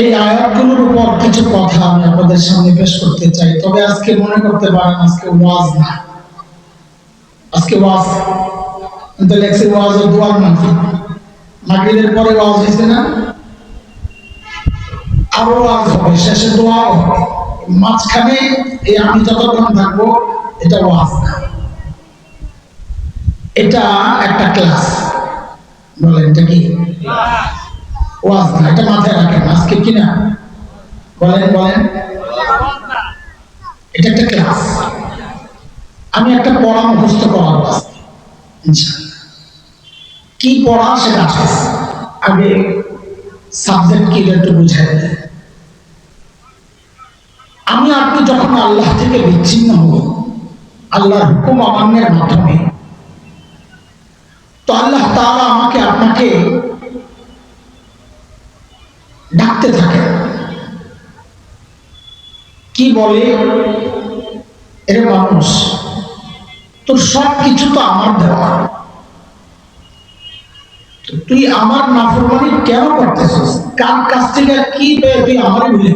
এই আয়াতগুলোর উপর কিছু কথা আমি আপনাদের সামনে পেশ করতে চাই। তবে আজকে মনে করতে পারেন আজকে ওয়াজ না, আজকে ওয়াজ কিন্তু লেখছে ওয়াজ ও দোয়ার মাহফিল। মাগরিবের পরে ওয়াজ হয়েছে না, আরো ওয়াজ হবে, শেষে দোয়াও হবে, মাঝখানে এই আমি যতক্ষণ থাকবো এটা ওয়াজ না, এটা একটা ক্লাস। বলেন এটা কি ওয়াজ না? এটা মাথায় রাখেন আজকে কিনা, বলেন বলেন, এটা একটা ক্লাস। আমি একটা পড়া মুখস্থ করাবো আজকে ইনশাআল্লাহ। কি পড়া সেটা আসছে, আগে সাবজেক্ট কি একটু বুঝাই দেয়। আমি আপনি যখন আল্লাহ থেকে বিচ্ছিন্ন হব আল্লাহর হুকুম অমান্যের মাধ্যমে, তো আল্লাহ তাআলা আমাকে আপনাকে ডাকতে থাকে, কি বলে, এর মানুষ তোর সব কিছু তো আমার দেওয়া, তুই আমার নাফরমানি কেন করতেছিস? কার কাছ থেকে কি পেয়ে তুই আমারই ভুলে,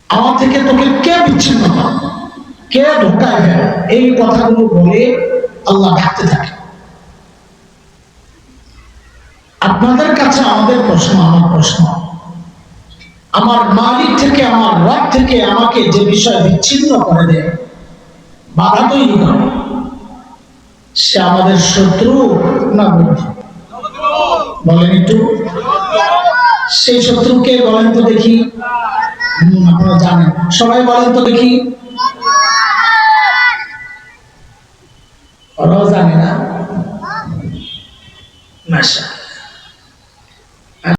আমার থেকে তোকে কে বিচ্ছিন্ন করে, কে ঢোকায় ফেলে? এই কথাগুলো বলে আল্লাহ ডাকতে থাকে। আপনাদের কাছে আমাদের প্রশ্ন, আমার প্রশ্ন, আমার মালিক থেকে, আমার রব থেকে আমাকে যে বিষয় বিচ্ছিন্ন করে দেয়, বাধা তৈরি করে, সে আমাদের শত্রু না বন্ধু? বলেন একটু, সেই শত্রুকে বলেন তো দেখি। আপনারা জানেন, সবাই বলেন তো দেখি। ওরাও জানে না, মাশাআল্লাহ।